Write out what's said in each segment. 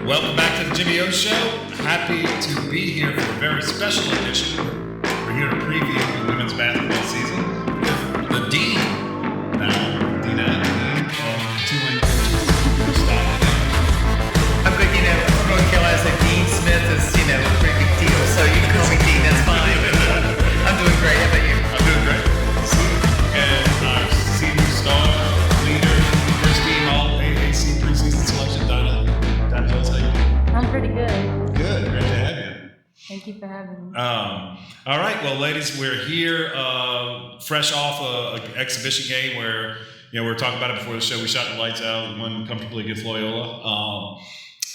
Welcome back to the Jimmy O Show. Happy to be here for a very special edition. We're here to preview the women's basketball season with the Dean, now Dynah, of Tulane coaches. I'm good, from North Carolina, so Dean Smith is, a pretty big deal, so you can call me Dean, that's fine. I'm doing great, how about you? I'm doing great. And our senior star, leader, first team All-AAC preseason selection, Dynah. Dynah, how you doing? I'm pretty good. Good, great to have you. Thank you for having me. All right, well, ladies, we're here fresh off an exhibition game where, we were talking about it before the show. We shot the lights out and won comfortably against Loyola.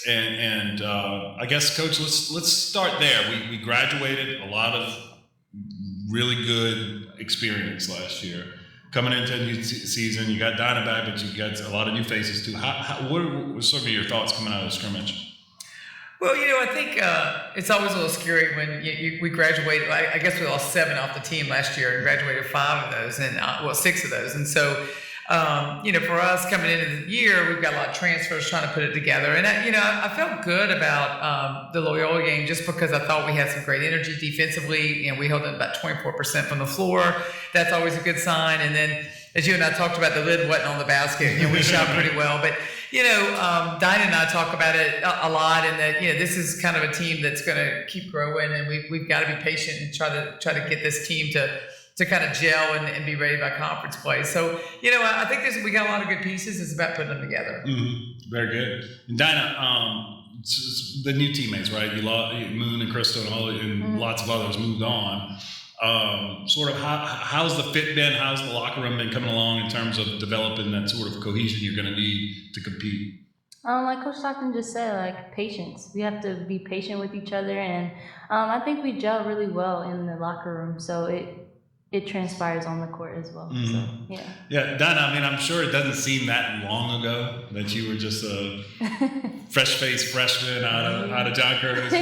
I guess, Coach, let's start there. We graduated, a lot of really good experience last year. Coming into a new season, you got Dynah back, but you got a lot of new faces too. What were sort of your thoughts coming out of the scrimmage? Well, I think it's always a little scary when we graduated. I guess we lost 7 off the team last year and graduated 5 of those, and 6 of those. And so, for us coming into the year, we've got a lot of transfers trying to put it together. And, I felt good about the Loyola game just because I thought we had some great energy defensively. We held it about 24% from the floor. That's always a good sign. And then, as you and I talked about, the lid wasn't on the basket. We shot pretty well. But, Dynah and I talk about it a lot, and that, this is kind of a team that's going to keep growing, and we've got to be patient and try to get this team to kind of gel and be ready by conference play. So, I think we got a lot of good pieces. It's about putting them together. Mm-hmm. Very good. And Dynah, the new teammates, right? You lost Moon and Crystal and all, and lots of others moved on. Sort of how's the fit been? How's the locker room been coming along in terms of developing that sort of cohesion you're going to need to compete? Like Coach Stockton just said, patience. We have to be patient with each other, and I think we gel really well in the locker room, so it transpires on the court as well. Mm-hmm. So, yeah. Yeah, Dynah, I'm sure it doesn't seem that long ago that you were just a fresh-faced freshman out of John Curtis,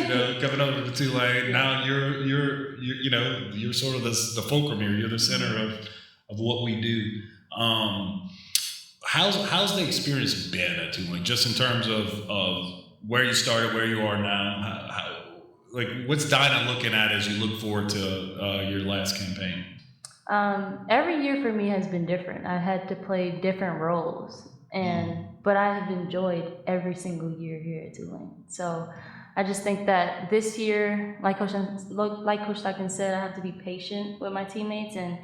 coming over to Tulane. Now you're sort of the fulcrum here. You're the center of what we do. How's the experience been at Tulane, just in terms of where you started, where you are now? What's Dynah looking at as you look forward to your last campaign? Every year for me has been different. I had to play different roles, but I have enjoyed every single year here at Tulane. So I just think that this year, like Coach Stockton said, I have to be patient with my teammates, and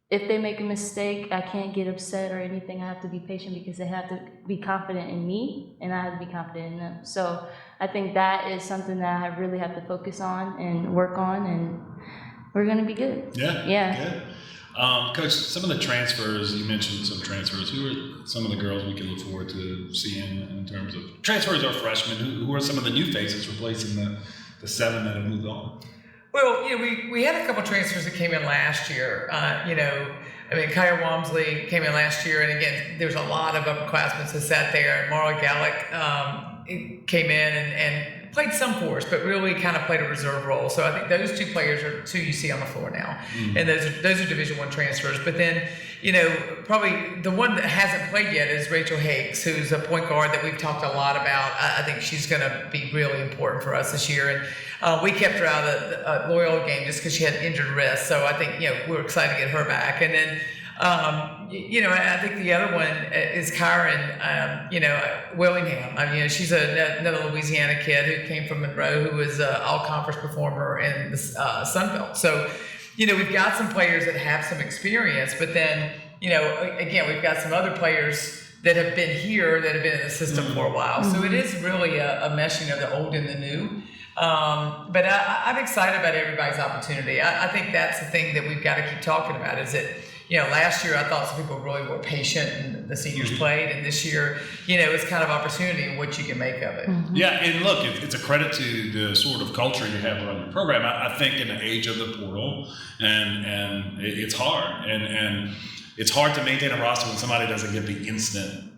if they make a mistake, I can't get upset or anything. I have to be patient because they have to be confident in me, and I have to be confident in them. So I think that is something that I really have to focus on and work on, and we're going to be good. Yeah. Good. Coach, some of the transfers, you mentioned some transfers. Who are some of the girls we can look forward to seeing in terms of transfers or freshmen? Who are some of the new faces replacing the 7 that have moved on? Well, we had a couple transfers that came in last year. Kaya Walmsley came in last year, and again, there's a lot of upperclassmen that sat there. Mara Gallick came in and played some for us, but really kind of played a reserve role. So I think those 2 players are 2 you see on the floor now, and those are Division I transfers. But then, probably the one that hasn't played yet is Rachel Hakes, who's a point guard that we've talked a lot about. I think she's going to be really important for us this year, and we kept her out of the Loyola game just because she had an injured wrist. So I think we're excited to get her back, and then. I think the other one is Kyron, Willingham. She's another Louisiana kid who came from Monroe, who was an all-conference performer in the Sun Belt. So, we've got some players that have some experience, but then, again, we've got some other players that have been here, that have been in the system for a while. So it is really a meshing of the old and the new. But I'm excited about everybody's opportunity. I think that's the thing that we've got to keep talking about is that, last year I thought some people really were patient and the seniors played, and this year, it's kind of opportunity and what you can make of it. Mm-hmm. Yeah, and look, it's a credit to the sort of culture you have around your program. I think in the age of the portal, and it's hard, and it's hard to maintain a roster when somebody doesn't get the instant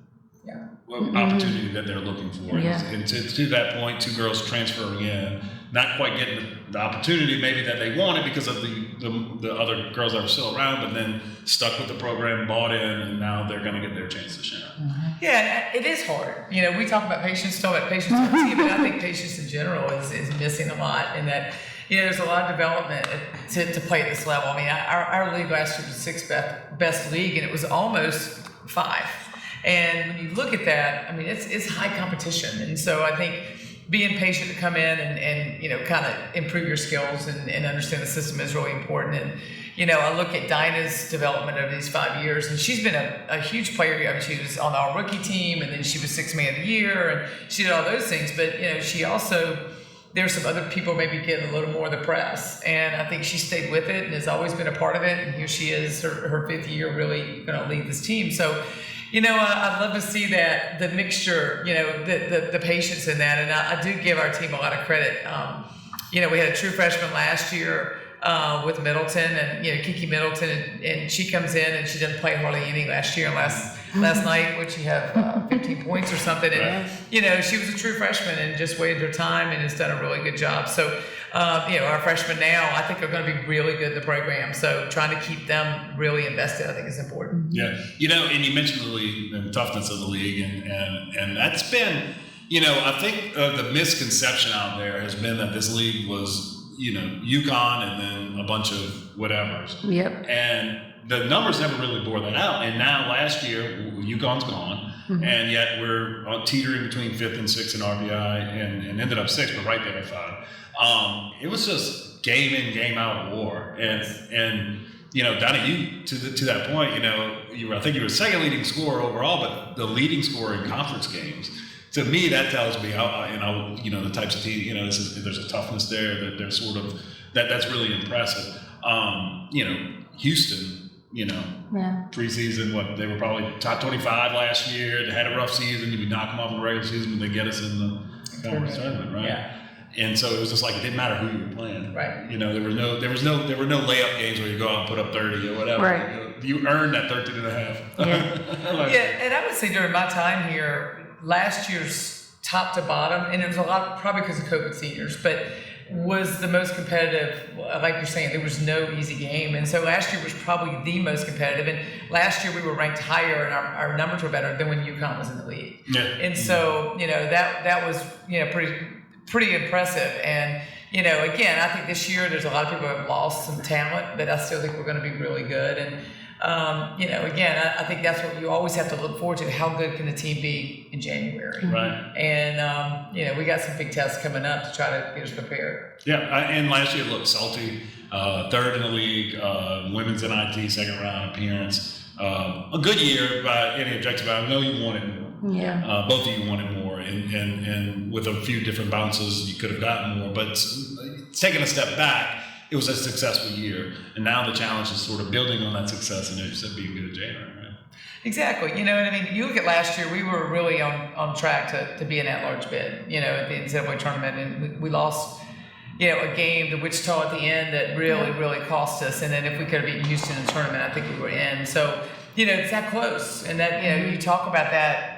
opportunity that they're looking for. Yeah. And to that point, 2 girls transferring in not quite getting the opportunity maybe that they wanted because of the other girls that were still around, but then stuck with the program, bought in, and now they're going to get their chance to shine. Yeah, it is hard. We talk about patience on the team, but I think patience in general is missing a lot in that, there's a lot of development to play at this level. I mean, our league last year was the sixth best league, and it was almost 5. And when you look at that, I mean, it's high competition. And so I think being patient to come in and kind of improve your skills and understand the system is really important. And, I look at Dynah's development over these 5 years, and she's been a huge player here. I mean, she was on our rookie team, and then she was 6th man of the year, and she did all those things. But, she also, there's some other people maybe getting a little more of the press. And I think she stayed with it and has always been a part of it. And here she is, her 5th year, really going to lead this team. So, I'd love to see that, the mixture, the patience in that. And I do give our team a lot of credit. We had a true freshman last year with Middleton, and, Kiki Middleton, and she comes in and she didn't play hardly any last year. Last night, would she have 15 points or something? And, she was a true freshman and just waited her time and has done a really good job. So, our freshmen now, I think, are going to be really good in the program. So trying to keep them really invested, I think, is important. Yeah. And you mentioned the league and the toughness of the league. And that's been, I think the misconception out there has been that this league was, UConn and then a bunch of whatevers. Yep. And the numbers never really bore that out. And now last year, UConn's gone. Mm-hmm. And yet we're teetering between 5th and 6th in RBI and ended up 6th, but right there at 5. It was just game in, game out war. And Dynah, you to that point, I think you were second leading scorer overall, but the leading scorer in conference games. To me, that tells me how the types of teams. There's a toughness there that they're sort of that's really impressive. Houston. Preseason, they were probably top 25 last year. They had a rough season. We knock them off in the regular season, but they get us in the conference tournament, right? Yeah. And so it was just like it didn't matter who you were playing. Right. There were no layup games where you go out and put up 30 or whatever. Right. You earned that 13 and a half. Yeah. And I would say during my time here, last year's top to bottom, and it was a lot probably because of COVID seniors, but was the most competitive. Like you're saying, there was no easy game. And so last year was probably the most competitive. And last year we were ranked higher and our numbers were better than when UConn was in the league. Yeah. And so, that was, pretty impressive. And, again, I think this year there's a lot of people who have lost some talent, but I still think we're going to be really good. And, again, I think that's what you always have to look forward to. How good can the team be in January? Right. And, we got some big tests coming up to try to get us prepared. Yeah. And last year looked salty. 3rd in the league, women's NIT 2nd round appearance. A good year by any objective. I know you wanted more. Yeah. Both of you wanted more, and with a few different bounces, you could have gotten more. But taking a step back, it was a successful year, and now the challenge is sort of building on that success and, as you said, being good at January, right? Exactly. You look at last year, we were really on track to be an at-large bid, at the NCAA tournament, and we lost, a game to Wichita at the end that really cost us. And then if we could have beaten Houston in the tournament, I think we were in. So, it's that close. And that, you talk about that,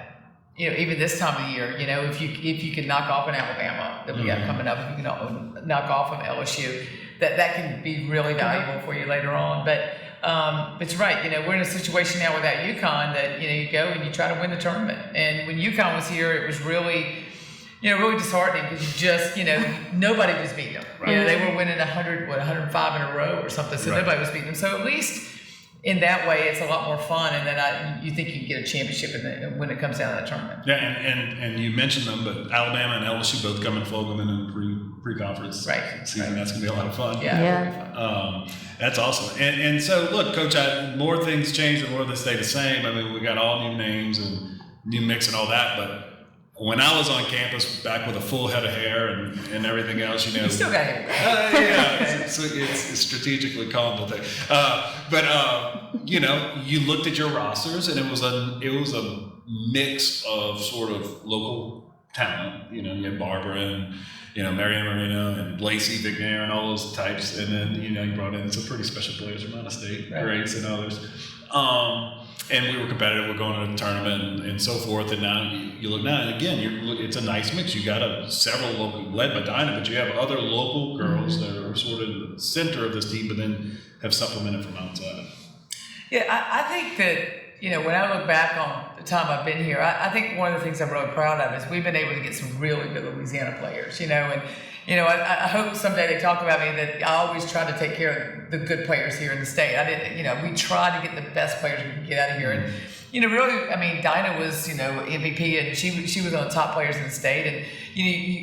even this time of the year, if you can knock off an Alabama that we got coming up, if you can knock off an LSU, that can be really valuable for you later on. But it's right. We're in a situation now without UConn that, you go and you try to win the tournament. And when UConn was here, it was really, really disheartening because you just, nobody was beating them. Right. They were winning 105 in a row or something. So nobody was beating them. So at least in that way, it's a lot more fun. And then you think you can get a championship when it comes down to that tournament. Yeah. And you mentioned them, but Alabama and LSU both come in Fogelman in the pre-conference season. Right. That's going to be a lot of fun. Yeah. That's awesome. And so, look, Coach, more things change and more they stay the same. I mean, we got all new names and new mix and all that, but when I was on campus back with a full head of hair and everything else, You still got hair. It's strategically calm to think. You looked at your rosters and it was a mix of sort of local talent. You had Barbara and, Marianne Marino and Lacey Vignair and all those types. And then, you brought in some pretty special players from out of state, Grace and others. and we were competitive. We're going to a tournament and so forth. And now you look now, and again, it's a nice mix. You got several local, led by Dynah, but you have other local girls that are sort of the center of this team, but then have supplemented from outside. Yeah, I think that, when I look back on the time I've been here, I think one of the things I'm really proud of is we've been able to get some really good Louisiana players, and I hope someday they talk about me that I always try to take care of the good players here in the state. We try to get the best players we can get out of here. And, really, Dynah was, MVP, and she was one of the top players in the state. And,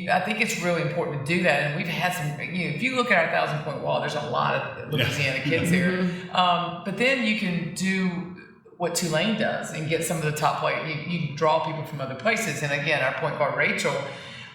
I think it's really important to do that. And we've had some, if you look at our 1,000-point wall, there's a lot of Louisiana kids here. But then you can do what Tulane does and get some of the top players. You draw people from other places. And again, our point guard, Rachel,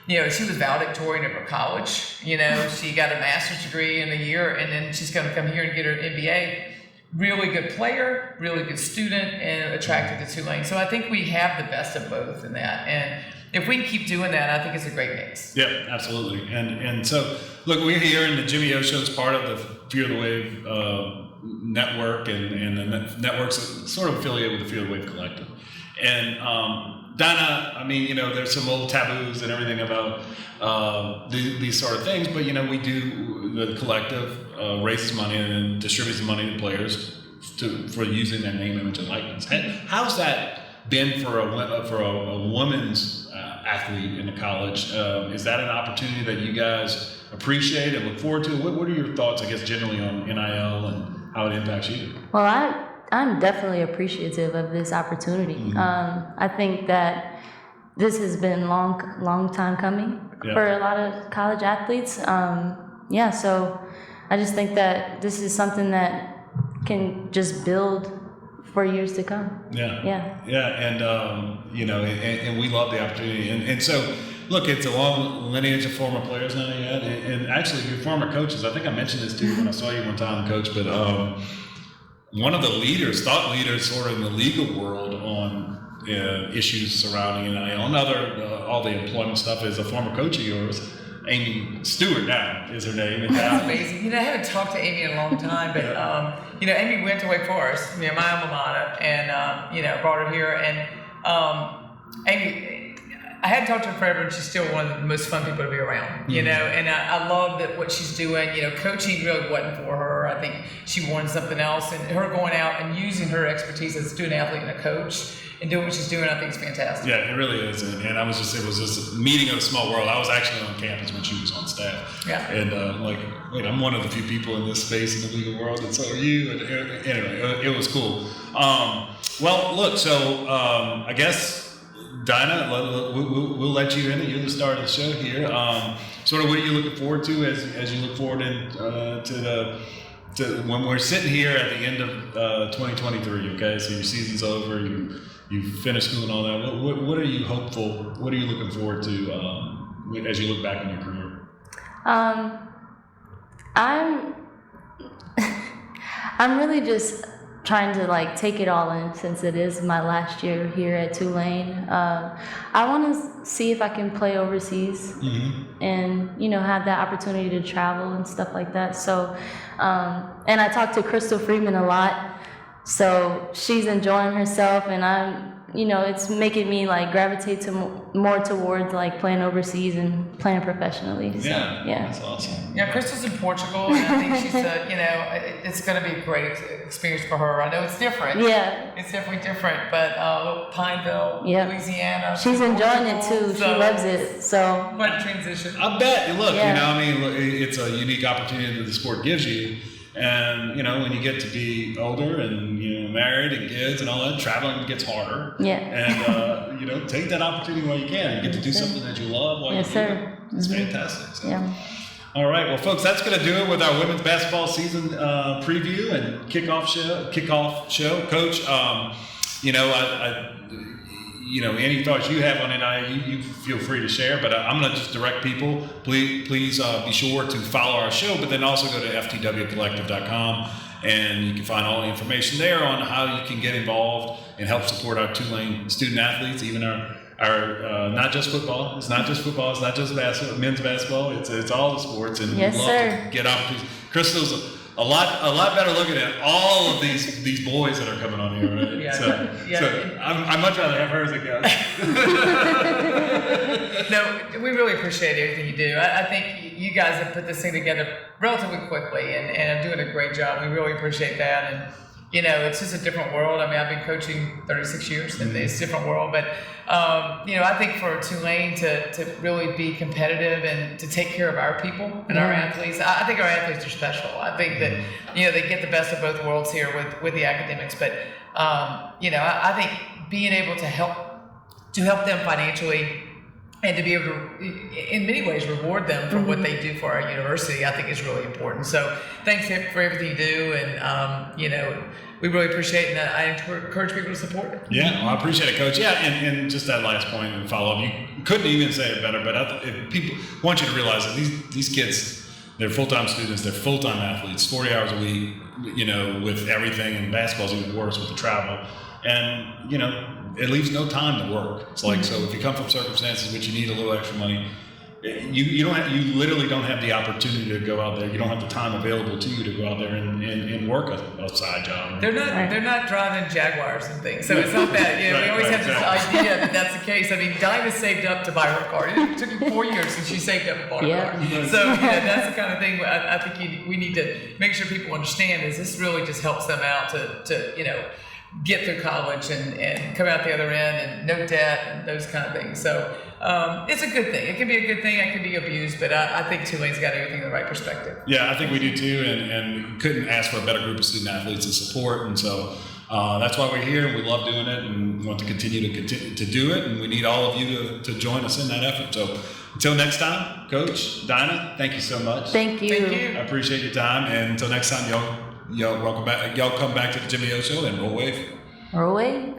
she was valedictorian at her college. She got a master's degree in a year, and then she's going to come here and get her MBA. Really good player, really good student, and attracted to Tulane. So I think we have the best of both in that. And if we can keep doing that, I think it's a great mix. Yeah, absolutely. And so, look, we're here, and the Jimmy O Show is part of the Fear the Wave network, and the network's sort of affiliated with the Fear the Wave Collective. And Dynah, there's some old taboos and everything about these sort of things, but we do, the collective raises money and then distributes the money to players for using their name, image, and likeness. How's that been for a woman's athlete in the college? Is that an opportunity that you guys appreciate and look forward to? What are your thoughts, I guess, generally on NIL and how it impacts you? Well, I'm definitely appreciative of this opportunity. Mm-hmm. I think that this has been long time coming for a lot of college athletes. So I just think that this is something that can just build for years to come. And we love the opportunity. And so, look, it's a long lineage of former players now, and actually your former coaches. I think I mentioned this too when I saw you one time, Coach, but one of the thought leaders sort of in the legal world on issues surrounding NIL and all the employment stuff is a former coach of yours, Amy Stewart now is her name. That's amazing. I haven't talked to Amy in a long time, but Amy went to Wake Forest, my alma mater, and brought her here. And Amy, I hadn't talked to her forever, and she's still one of the most fun people to be around. And I love that what she's doing. Coaching really wasn't for her. I think she wanted something else, and her going out and using her expertise as a student athlete and a coach and doing what she's doing, I think is fantastic. Yeah, it really is. And it was just a meeting of a small world. I was actually on campus when she was on staff. Yeah. And I'm one of the few people in this space in the legal world, and so are you. And anyway, it was cool. Well, look, so I guess, Dynah, we'll let you in. You're the star of the show here. Sort of what are you looking forward to as you look forward to when we're sitting here at the end of 2023? Okay, so your season's over. You finished school and all that. What are you hopeful? What are you looking forward to as you look back on your career? I'm really just trying to take it all in, since it is my last year here at Tulane. I want to see if I can play overseas, and have that opportunity to travel and stuff like that. So, and I talk to Crystal Freeman a lot, so she's enjoying herself, and I'm, it's making me gravitate to more towards playing overseas and playing professionally. So, that's awesome. Yeah, Crystal's in Portugal, and I think she's it's going to be a great experience for her. I know it's different. Yeah. It's definitely different, but Pineville, Louisiana. She's enjoying it too. She loves it. So. What a transition. I bet. Look, it's a unique opportunity that the sport gives you. And when you get to be older and married and kids and all that, traveling gets harder. Yeah. And take that opportunity while you can. You get to do something that you love while you do it. It's fantastic. So. Yeah. All right, well, folks, that's going to do it with our women's basketball season preview and kickoff show. Coach, any thoughts you have on NIL, you feel free to share, but I'm going to just direct people. Please be sure to follow our show, but then also go to ftwcollective.com, and you can find all the information there on how you can get involved and help support our Tulane student athletes, even our not just football. It's not just football. It's not just men's basketball. It's all the sports, and we love to get opportunities. Crystal's a lot better looking at all of these boys that are coming on here, right? Yeah, So I'd much rather have her as a guest. No, we really appreciate everything you do. I think you guys have put this thing together relatively quickly and are doing a great job. We really appreciate that. And, you know, it's just a different world. I mean, I've been coaching 36 years and it's a different world. But, you know, I think for Tulane to really be competitive and to take care of our people and our athletes, I think our athletes are special. I think that, you know, they get the best of both worlds here with the academics. But, you know, I think being able to help them financially and to be able to, in many ways, reward them for what they do for our university, I think is really important. So thanks for everything you do. And, you know, we really appreciate it. And I encourage people to support it. Yeah, well, I appreciate it, Coach. Yeah, and just that last point and follow up, you couldn't even say it better, but if people want you to realize that these kids, they're full-time students, they're full-time athletes, 40 hours a week, you know, with everything, and basketball's even worse with the travel. And, you know, it leaves no time to work. It's like, so if you come from circumstances which you need a little extra money, you literally don't have the opportunity to go out there. You don't have the time available to you to go out there and work a side job. They're not driving Jaguars and things, so it's not that. You know, we always have this idea that that's the case. I mean, Dynah saved up to buy her car. It took her 4 years since she saved up to buy her car. So you know, that's the kind of thing I think we need to make sure people understand is this really just helps them out to you know, get through college and come out the other end and no debt and those kind of things. So it's a good thing. It can be a good thing. It can be abused, but I think Tulane's got everything in the right perspective. Yeah, I think we do too, and couldn't ask for a better group of student athletes to support. And so that's why we're here, and we love doing it, and we want to continue to do it. And we need all of you to join us in that effort. So until next time, Coach Dynah, thank you so much. Thank you. Thank you. I appreciate your time, and until next time, y'all welcome back. Y'all come back to the Jimmy O Show and roll wave. Roll wave.